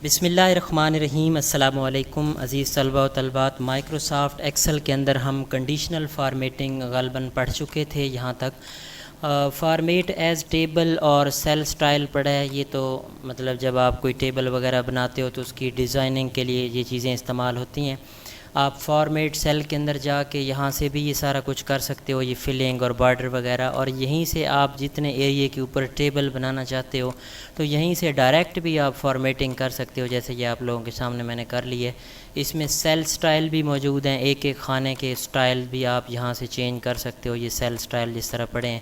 بسم اللہ الرحمن الرحیم۔ السلام علیکم عزیز طلبہ و طلبات۔ مائکروسافٹ ایکسل کے اندر ہم کنڈیشنل فارمیٹنگ غالباً پڑھ چکے تھے یہاں تک۔ فارمیٹ ایز ٹیبل اور سیل سٹائل پڑھا ہے۔ یہ تو مطلب جب آپ کوئی ٹیبل وغیرہ بناتے ہو تو اس کی ڈیزائننگ کے لیے یہ چیزیں استعمال ہوتی ہیں۔ آپ فارمیٹ سیل کے اندر جا کے یہاں سے بھی یہ سارا کچھ کر سکتے ہو، یہ فلنگ اور بارڈر وغیرہ، اور یہیں سے آپ جتنے ایریے کے اوپر ٹیبل بنانا چاہتے ہو تو یہیں سے ڈائریکٹ بھی آپ فارمیٹنگ کر سکتے ہو، جیسے یہ آپ لوگوں کے سامنے میں نے کر لی ہے۔ اس میں سیل سٹائل بھی موجود ہیں، ایک ایک خانے کے سٹائل بھی آپ یہاں سے چینج کر سکتے ہو۔ یہ سیل سٹائل جس طرح پڑھیں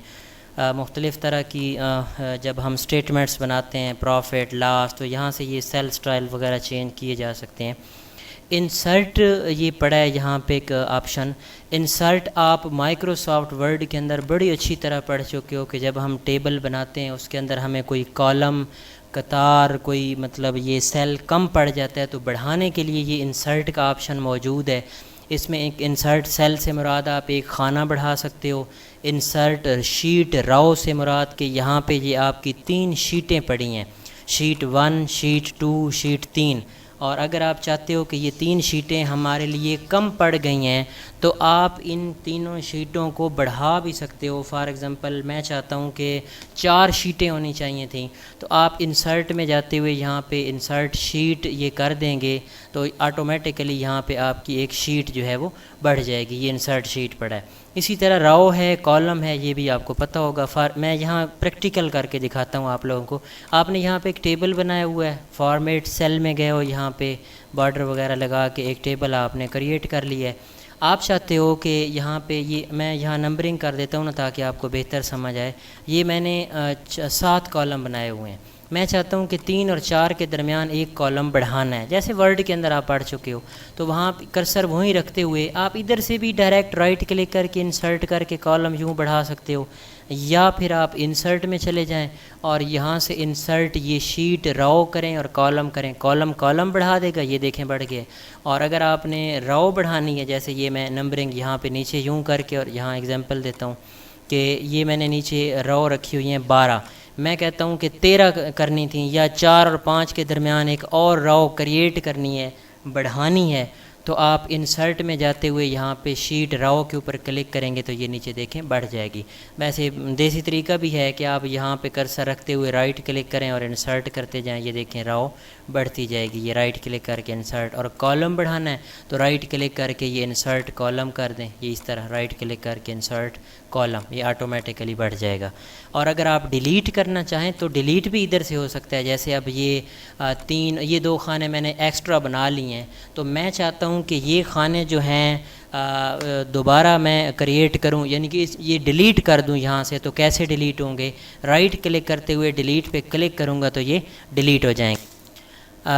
مختلف طرح کی جب ہم سٹیٹمنٹس بناتے ہیں، پروفٹ، لاس، تو یہاں سے یہ سیل سٹائل وغیرہ چینج کیے جا سکتے ہیں۔ انسرٹ یہ پڑا ہے یہاں پہ ایک آپشن۔ انسرٹ آپ مائکروسافٹ ورڈ کے اندر بڑی اچھی طرح پڑھ چکے ہو کہ جب ہم ٹیبل بناتے ہیں اس کے اندر ہمیں کوئی کالم، قطار، کوئی مطلب یہ سیل کم پڑ جاتا ہے تو بڑھانے کے لیے یہ انسرٹ کا آپشن موجود ہے۔ اس میں ایک انسرٹ سیل سے مراد آپ ایک خانہ بڑھا سکتے ہو۔ انسرٹ شیٹ راؤ سے مراد کہ یہاں پہ یہ آپ کی 3 شیٹیں پڑی ہیں، شیٹ 1، شیٹ 2، شیٹ 3، اور اگر آپ چاہتے ہو کہ یہ 3 شیٹیں ہمارے لیے کم پڑ گئی ہیں تو آپ ان تینوں شیٹوں کو بڑھا بھی سکتے ہو۔ فار ایگزامپل میں چاہتا ہوں کہ 4 شیٹیں ہونی چاہیے تھیں تو آپ انسرٹ میں جاتے ہوئے یہاں پہ انسرٹ شیٹ یہ کر دیں گے تو آٹومیٹیکلی یہاں پہ آپ کی ایک شیٹ جو ہے وہ بڑھ جائے گی۔ یہ انسرٹ شیٹ پڑا ہے۔ اسی طرح راؤ ہے، کالم ہے، یہ بھی آپ کو پتہ ہوگا۔ میں یہاں پریکٹیکل کر کے دکھاتا ہوں آپ لوگوں کو۔ آپ نے یہاں پہ ایک ٹیبل بنایا ہوا ہے، فارمیٹ سیل میں گئے ہو، یہاں پہ بارڈر وغیرہ لگا کے ایک ٹیبل آپ نے کریٹ کر لیا ہے۔ آپ چاہتے ہو کہ یہاں پہ یہ میں یہاں نمبرنگ کر دیتا ہوں نا تاکہ آپ کو بہتر سمجھ آئے۔ یہ میں نے 7 کالم بنائے ہوئے ہیں۔ میں چاہتا ہوں کہ 3 اور 4 کے درمیان ایک کالم بڑھانا ہے، جیسے ورڈ کے اندر آپ پڑھ چکے ہو تو وہاں کرسر وہیں رکھتے ہوئے آپ ادھر سے بھی ڈائریکٹ رائٹ کلک کر کے انسرٹ کر کے کالم یوں بڑھا سکتے ہو، یا پھر آپ انسرٹ میں چلے جائیں اور یہاں سے انسرٹ یہ شیٹ راؤ کریں اور کالم کریں، کالم بڑھا دے گا، یہ دیکھیں بڑھ گئے۔ اور اگر آپ نے راؤ بڑھانی ہے، جیسے یہ میں نمبرنگ یہاں پہ نیچے یوں کر کے، اور یہاں ایگزامپل دیتا ہوں کہ یہ میں نے نیچے راؤ رکھی ہوئی ہیں 12، میں کہتا ہوں کہ 13 کرنی تھیں، یا 4 اور 5 کے درمیان ایک اور راؤ کریٹ کرنی ہے، بڑھانی ہے، تو آپ انسرٹ میں جاتے ہوئے یہاں پہ شیٹ راؤ کے اوپر کلک کریں گے تو یہ نیچے دیکھیں بڑھ جائے گی۔ ویسے دیسی طریقہ بھی ہے کہ آپ یہاں پہ کرسر رکھتے ہوئے رائٹ کلک کریں اور انسرٹ کرتے جائیں، یہ دیکھیں راؤ بڑھتی جائے گی۔ یہ رائٹ کلک کر کے انسرٹ، اور کالم بڑھانا ہے تو رائٹ کلک کر کے یہ انسرٹ کالم کر دیں، یہ اس طرح رائٹ کلک کر کے انسرٹ کالم، یہ آٹومیٹیکلی بڑھ جائے گا۔ اور اگر آپ ڈیلیٹ کرنا چاہیں تو ڈیلیٹ بھی ادھر سے ہو سکتا ہے، جیسے اب یہ 2 خانے میں نے ایکسٹرا بنا لی ہیں تو میں چاہتا ہوں کہ یہ خانے جو ہیں دوبارہ میں کریٹ کروں، یعنی کہ یہ ڈیلیٹ کر دوں یہاں سے، تو کیسے ڈیلیٹ ہوں گے؟ رائٹ کلک کرتے ہوئے ڈیلیٹ پہ کلک کروں گا تو یہ ڈیلیٹ ہو جائیں گے۔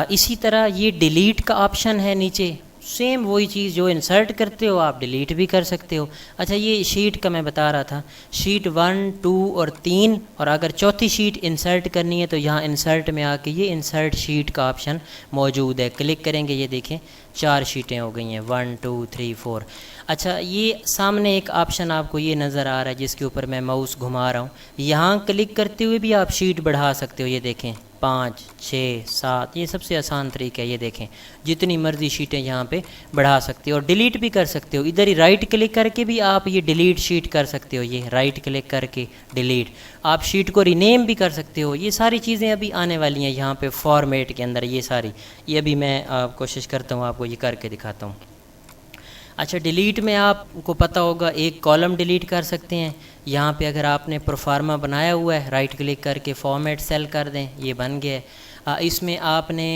اسی طرح یہ ڈیلیٹ کا آپشن ہے نیچے، سیم وہی چیز جو انسرٹ کرتے ہو آپ ڈیلیٹ بھی کر سکتے ہو۔ اچھا یہ شیٹ کا میں بتا رہا تھا، شیٹ 1، 2 اور 3، اور اگر چوتھی شیٹ انسرٹ کرنی ہے تو یہاں انسرٹ میں آ کے یہ انسرٹ شیٹ کا آپشن موجود ہے، کلک کریں گے، یہ دیکھیں 4 شیٹیں ہو گئی ہیں، 1، 2، 3، 4۔ اچھا یہ سامنے ایک آپشن آپ کو یہ نظر آ رہا ہے جس کے اوپر میں ماؤس گھما رہا ہوں، یہاں کلک کرتے ہوئے بھی آپ شیٹ بڑھا سکتے ہو، یہ دیکھیں 5، 6، 7، یہ سب سے آسان طریقہ ہے، یہ دیکھیں جتنی مرضی شیٹیں یہاں پہ بڑھا سکتے ہو، اور ڈیلیٹ بھی کر سکتے ہو، ادھر ہی رائٹ کلک کر کے بھی آپ یہ ڈیلیٹ شیٹ کر سکتے ہو، یہ رائٹ کلک کر کے ڈیلیٹ، آپ شیٹ کو رینیم بھی کر سکتے ہو۔ یہ ساری چیزیں ابھی آنے والی ہیں یہاں پہ فارمیٹ کے اندر، یہ ساری یہ ابھی میں کوشش کرتا ہوں آپ کو یہ کر کے دکھاتا ہوں۔ اچھا ڈیلیٹ میں آپ کو پتہ ہوگا ایک کالم ڈیلیٹ کر سکتے ہیں، یہاں پہ اگر آپ نے پروفارما بنایا ہوا ہے رائٹ کلک کر کے فارمیٹ سیل کر دیں، یہ بن گیا ہے۔ اس میں آپ نے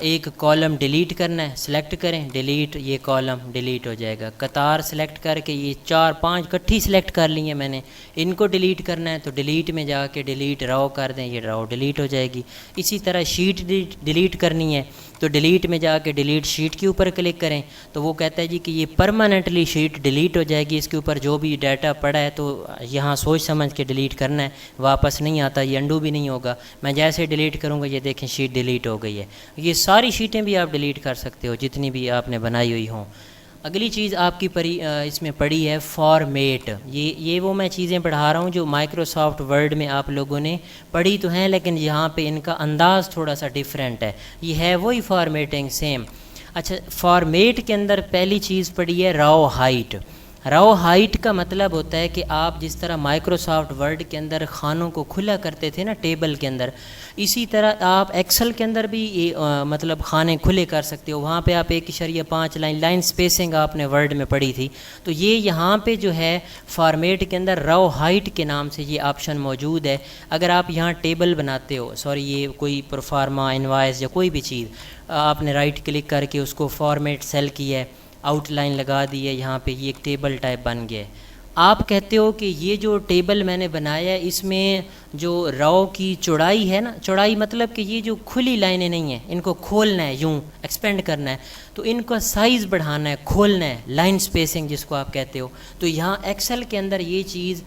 ایک کالم ڈیلیٹ کرنا ہے، سلیکٹ کریں ڈیلیٹ، یہ کالم ڈیلیٹ ہو جائے گا۔ قطار سلیکٹ کر کے یہ 4، 5 اکٹھی سلیکٹ کر لی ہیں میں نے، ان کو ڈیلیٹ کرنا ہے تو ڈیلیٹ میں جا کے ڈیلیٹ راؤ کر دیں، یہ راؤ ڈیلیٹ ہو جائے گی۔ اسی طرح شیٹ ڈیلیٹ کرنی ہے تو ڈیلیٹ میں جا کے ڈیلیٹ شیٹ کے اوپر کلک کریں تو وہ کہتا ہے جی کہ یہ پرماننٹلی شیٹ ڈیلیٹ ہو جائے گی، اس کے اوپر جو بھی ڈیٹا پڑا ہے تو یہاں سوچ سمجھ کے ڈیلیٹ کرنا ہے، واپس نہیں آتا، یہ انڈو بھی نہیں ہوگا۔ میں جیسے ڈیلیٹ کروں گا یہ دیکھیں شیٹ ڈیلیٹ ہو گئی ہے۔ یہ ساری شیٹیں بھی آپ ڈیلیٹ کر سکتے ہو جتنی بھی آپ نے بنائی ہوئی ہوں۔ اگلی چیز آپ کی اس میں پڑھی ہے فارمیٹ. یہ وہ میں چیزیں پڑھا رہا ہوں جو مائکروسافٹ ورڈ میں آپ لوگوں نے پڑھی تو ہیں، لیکن یہاں پہ ان کا انداز تھوڑا سا ڈیفرنٹ ہے. یہ ہے وہی فارمیٹنگ سیم. اچھا، فارمیٹ کے اندر پہلی چیز پڑھی ہے راؤ ہائٹ. راؤ ہائٹ کا مطلب ہوتا ہے کہ آپ جس طرح مائکروسافٹ ورڈ کے اندر خانوں کو کھلا کرتے تھے نا ٹیبل کے اندر، اسی طرح آپ ایکسل کے اندر بھی مطلب خانے کھلے کر سکتے ہو. وہاں پہ آپ 1.5 لائن سپیسنگ آپ نے ورڈ میں پڑھی تھی. تو یہ یہاں پہ جو ہے فارمیٹ کے اندر راؤ ہائٹ کے نام سے یہ آپشن موجود ہے. اگر آپ یہاں ٹیبل بناتے ہو، یہ کوئی پروفارما انوائس یا کوئی بھی چیز، آپ نے رائٹ کلک کر کے اس کو فارمیٹ سیل کیا ہے، آؤٹ لائن لگا دی ہے، یہاں پہ یہ ایک ٹیبل ٹائپ بن گیا ہے. آپ کہتے ہو کہ یہ جو ٹیبل میں نے بنایا ہے اس میں جو رو کی چوڑائی ہے نا، چوڑائی مطلب کہ یہ جو کھلی لائنیں نہیں ہیں ان کو کھولنا ہے، یوں ایکسپینڈ کرنا ہے، تو ان کا سائز بڑھانا ہے، کھولنا ہے، لائن سپیسنگ جس کو آپ کہتے ہو. تو یہاں ایکسل کے اندر یہ چیز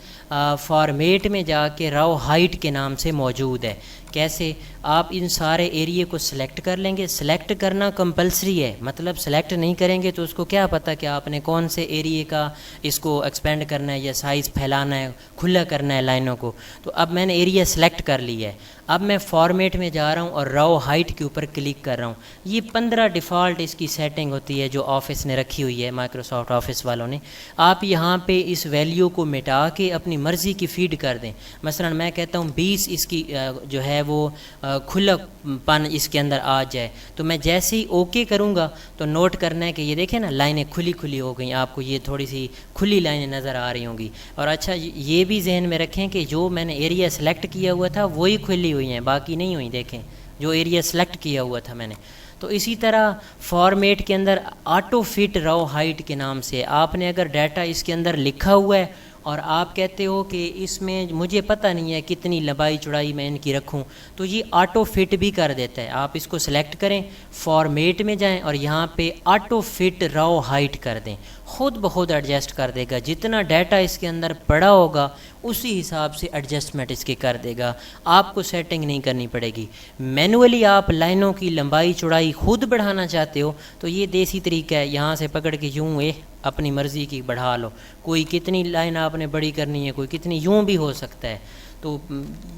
فارمیٹ میں جا کے راؤ ہائٹ کے نام سے موجود ہے. کیسے؟ آپ ان سارے ایریے کو سلیکٹ کر لیں گے. سلیکٹ کرنا کمپلسری ہے، مطلب سلیکٹ نہیں کریں گے تو اس کو کیا پتہ کہ آپ نے کون سے ایریے کا اس کو ایکسپینڈ کرنا ہے یا سائز پھیلانا ہے، کھلا کرنا ہے لائنوں کو. تو اب میں نے ایریا سلیکٹ کر لی ہے. اب میں فارمیٹ میں جا رہا ہوں اور راؤ ہائٹ کے اوپر کلک کر رہا ہوں. یہ 15 ڈیفالٹ اس کی سیٹنگ ہوتی ہے جو آفس نے رکھی ہوئی ہے، مائکروسافٹ آفس والوں نے. آپ یہاں پہ اس ویلیو کو مٹا کے اپنی مرضی کی فیڈ کر دیں. مثلا میں کہتا ہوں 20 اس کی جو ہے وہ کھلا پن اس کے اندر آ جائے. تو میں جیسے ہی اوکے کروں گا تو نوٹ کرنا ہے کہ یہ دیکھیں نا لائنیں کھلی ہو گئیں، آپ کو یہ تھوڑی سی کھلی لائنیں نظر آ رہی ہوں گی. اور اچھا یہ بھی ذہن میں رکھیں کہ جو میں نے ایریا سلیکٹ کیا ہوا تھا وہی کھلی ہوئی ہیں، باقی نہیں ہوئی. دیکھیں جو ایریا سلیکٹ کیا ہوا تھا میں نے. تو اسی طرح فارمیٹ کے اندر آٹو فٹ راؤ ہائٹ کے نام سے آپ نے اگر ڈیٹا اس کے اندر لکھا ہوا ہے اور آپ کہتے ہو کہ اس میں مجھے پتہ نہیں ہے کتنی لمبائی چوڑائی میں ان کی رکھوں، تو یہ آٹو فٹ بھی کر دیتا ہے. آپ اس کو سلیکٹ کریں، فارمیٹ میں جائیں اور یہاں پہ آٹو فٹ راؤ ہائٹ کر دیں. خود بخود ایڈجسٹ کر دے گا. جتنا ڈیٹا اس کے اندر پڑا ہوگا اسی حساب سے ایڈجسٹمنٹ اس کی کر دے گا. آپ کو سیٹنگ نہیں کرنی پڑے گی. مینولی آپ لائنوں کی لمبائی چوڑائی خود بڑھانا چاہتے ہو تو یہ دیسی طریقہ ہے، یہاں سے پکڑ کے یوں اپنی مرضی کی بڑھا لو. کوئی کتنی لائن آپ نے بڑی کرنی ہے، کوئی کتنی، یوں بھی ہو سکتا ہے. تو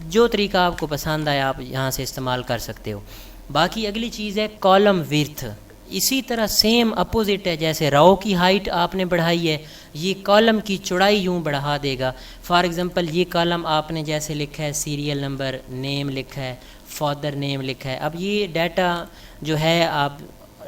جو طریقہ آپ کو پسند آئے آپ یہاں سے استعمال کر سکتے ہو. باقی اگلی چیز ہے کالم ورتھ. اسی طرح سیم اپوزٹ ہے، جیسے رو کی ہائٹ آپ نے بڑھائی ہے، یہ کالم کی چوڑائی یوں بڑھا دے گا. فار ایگزامپل یہ کالم آپ نے جیسے لکھا ہے سیریل نمبر، نیم لکھا ہے، فادر نیم لکھا ہے. اب یہ ڈیٹا جو ہے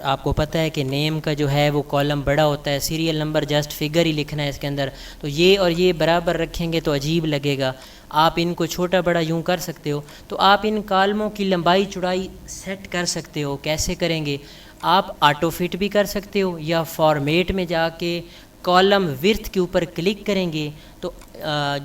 آپ کو پتہ ہے کہ نیم کا جو ہے وہ کالم بڑا ہوتا ہے، سیریل نمبر جسٹ فگر ہی لکھنا ہے اس کے اندر. تو یہ اور یہ برابر رکھیں گے تو عجیب لگے گا. آپ ان کو چھوٹا بڑا یوں کر سکتے ہو. تو آپ ان کالموں کی لمبائی چوڑائی سیٹ کر سکتے ہو. کیسے کریں گے؟ آپ آٹو فٹ بھی کر سکتے ہو یا فارمیٹ میں جا کے کالم ورتھ کے اوپر کلک کریں گے تو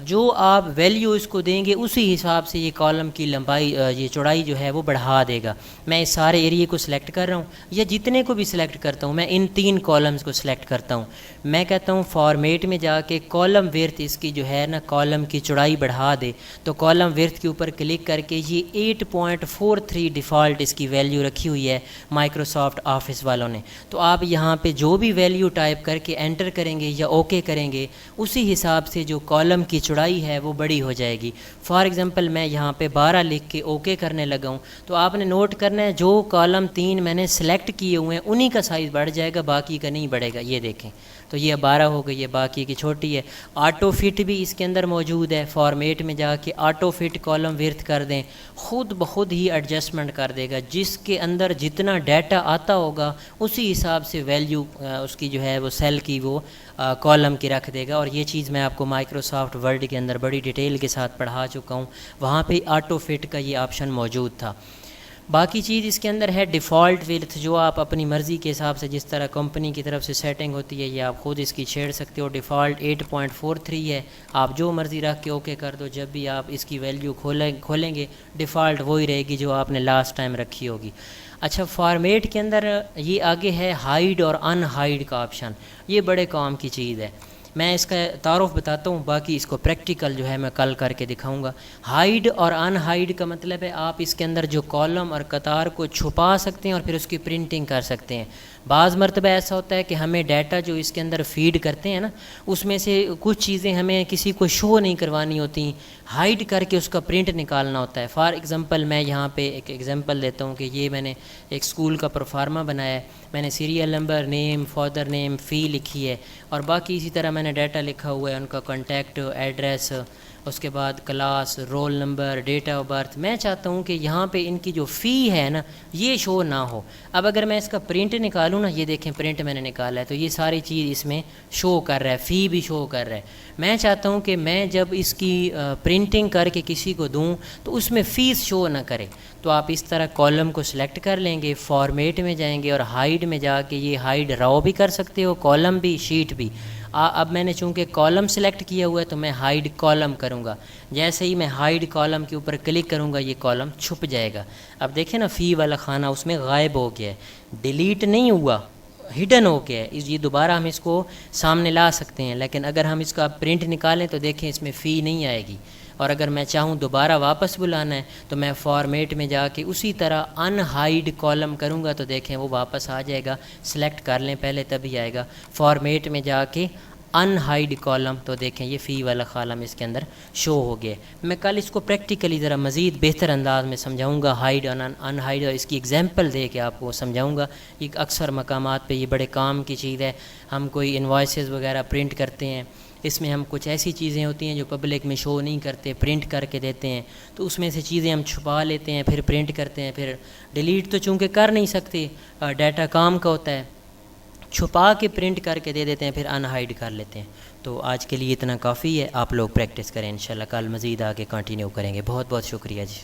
جو آپ ویلیو اس کو دیں گے اسی حساب سے یہ کالم کی لمبائی یہ چوڑائی جو ہے وہ بڑھا دے گا. میں اس سارے ایریے کو سلیکٹ کر رہا ہوں یا جتنے کو بھی سلیکٹ کرتا ہوں، میں ان 3 کالمز کو سلیکٹ کرتا ہوں. میں کہتا ہوں فارمیٹ میں جا کے کالم ورتھ اس کی جو ہے نا کالم کی چوڑائی بڑھا دے. تو کالم ورتھ کے اوپر کلک کر کے یہ 8.43 ڈیفالٹ اس کی ویلیو رکھی ہوئی ہے مائکروسافٹ آفس والوں نے. تو آپ یہاں پہ جو بھی ویلیو ٹائپ کر کے انٹر کریں گے یا اوکے کریں گے اسی حساب سے جو کالم کی چوڑائی ہے وہ بڑی ہو جائے گی. فار ایگزامپل میں یہاں پہ 12 لکھ کے اوکے کرنے لگا ہوں تو آپ نے نوٹ کرنا ہے جو کالم 3 میں نے سلیکٹ کیے ہوئے ہیں انہی کا سائز بڑھ جائے گا، باقی کا نہیں بڑھے گا. یہ دیکھیں تو یہ 12 ہو گئی ہے، باقی کی چھوٹی ہے. آٹو فٹ بھی اس کے اندر موجود ہے. فارمیٹ میں جا کے آٹو فٹ کالم ورتھ کر دیں، خود بخود ہی ایڈجسٹمنٹ کر دے گا. جس کے اندر جتنا ڈیٹا آتا ہوگا اسی حساب سے ویلیو اس کی جو ہے وہ سیل کی وہ کالم کی رکھ دے گا. اور یہ چیز میں آپ کو مائکروسافٹ ورڈ کے اندر بڑی ڈیٹیل کے ساتھ پڑھا چکا ہوں، وہاں پہ آٹو فٹ کا یہ آپشن موجود تھا. باقی چیز اس کے اندر ہے ڈیفالٹ ورتھ، جو آپ اپنی مرضی کے حساب سے جس طرح کمپنی کی طرف سے سیٹنگ ہوتی ہے یہ آپ خود اس کی چھیڑ سکتے ہو. ڈیفالٹ 8.43 ہے، آپ جو مرضی رکھ کے اوکے کر دو. جب بھی آپ اس کی ویلیو کھولیں گے ڈیفالٹ وہی رہے گی جو آپ نے لاسٹ ٹائم رکھی ہوگی. اچھا فارمیٹ کے اندر یہ آگے ہے ہائیڈ اور ان ہائیڈ کا آپشن. یہ بڑے کام کی چیز ہے. میں اس کا تعارف بتاتا ہوں، باقی اس کو پریکٹیکل جو ہے میں کل کر کے دکھاؤں گا۔ ہائیڈ اور ان ہائیڈ کا مطلب ہے آپ اس کے اندر جو کالم اور قطار کو چھپا سکتے ہیں اور پھر اس کی پرنٹنگ کر سکتے ہیں۔ بعض مرتبہ ایسا ہوتا ہے کہ ہمیں ڈیٹا جو اس کے اندر فیڈ کرتے ہیں نا، اس میں سے کچھ چیزیں ہمیں کسی کو شو نہیں کروانی ہوتی، ہائیڈ کر کے اس کا پرنٹ نکالنا ہوتا ہے۔ فار ایگزامپل میں یہاں پہ ایک ایگزامپل دیتا ہوں کہ یہ میں نے ایک اسکول کا پروفارما بنایا ہے، میں نے سیریل نمبر، نیم، فادر نیم، فی لکھی ہے، اور باقی اسی طرح میں نے ڈیٹا لکھا ہوا ہے، ان کا کانٹیکٹ ایڈریس، اس کے بعد class, roll number, date of birth. میں چاہتا ہوں کہ یہاں پہ ان کی جو فی ہے نا یہ شو نہ ہو۔ اب اگر میں اس کا پرنٹ نکالوں نا، یہ دیکھیں پرنٹ میں نے نکالا ہے تو یہ ساری چیز اس میں شو کر رہا ہے، فی بھی شو کر رہا ہے۔ میں چاہتا ہوں کہ میں جب اس کی پرنٹنگ کر کے کسی کو دوں تو اس میں فیس شو نہ کرے، تو آپ اس طرح کالم کو سلیکٹ کر لیں گے، فارمیٹ میں جائیں گے اور ہائیڈ میں جا کے یہ ہائیڈ راؤ بھی کر سکتے ہو، کالم بھی، شیٹ بھی۔ اب میں نے چونکہ کالم سلیکٹ کیا ہوا ہے تو میں ہائیڈ کالم کروں گا۔ جیسے ہی میں ہائیڈ کالم کے اوپر کلک کروں گا یہ کالم چھپ جائے گا۔ اب دیکھیں نا فی والا خانہ اس میں غائب ہو گیا ہے، ڈیلیٹ نہیں ہوا، ہڈن ہو گیا ہے۔ یہ دوبارہ ہم اس کو سامنے لا سکتے ہیں، لیکن اگر ہم اس کا پرنٹ نکالیں تو دیکھیں اس میں فی نہیں آئے گی۔ اور اگر میں چاہوں دوبارہ واپس بلانا ہے تو میں فارمیٹ میں جا کے اسی طرح ان ہائیڈ کالم کروں گا تو دیکھیں وہ واپس آ جائے گا۔ سلیکٹ کر لیں پہلے تبھی آئے گا۔ فارمیٹ میں جا کے ان ہائیڈ کالم تو دیکھیں یہ فی والا کالم اس کے اندر شو ہو گیا۔ میں کل اس کو پریکٹیکلی ذرا مزید بہتر انداز میں سمجھاؤں گا، ہائیڈ اور ان ہائیڈ، اور اس کی ایگزامپل دے کے آپ کو سمجھاؤں گا۔ ایک اکثر مقامات پہ یہ بڑے کام کی چیز ہے۔ ہم کوئی انوائسز وغیرہ پرنٹ کرتے ہیں، اس میں ہم کچھ ایسی چیزیں ہوتی ہیں جو پبلک میں شو نہیں کرتے، پرنٹ کر کے دیتے ہیں، تو اس میں سے چیزیں ہم چھپا لیتے ہیں، پھر پرنٹ کرتے ہیں، پھر ڈیلیٹ تو چونکہ کر نہیں سکتے، ڈیٹا کام کا ہوتا ہے، چھپا کے پرنٹ کر کے دے دیتے ہیں، پھر ان ہائیڈ کر لیتے ہیں۔ تو آج کے لیے اتنا کافی ہے، آپ لوگ پریکٹس کریں، انشاءاللہ کل مزید آگے کنٹینیو کریں گے۔ بہت بہت شکریہ جی۔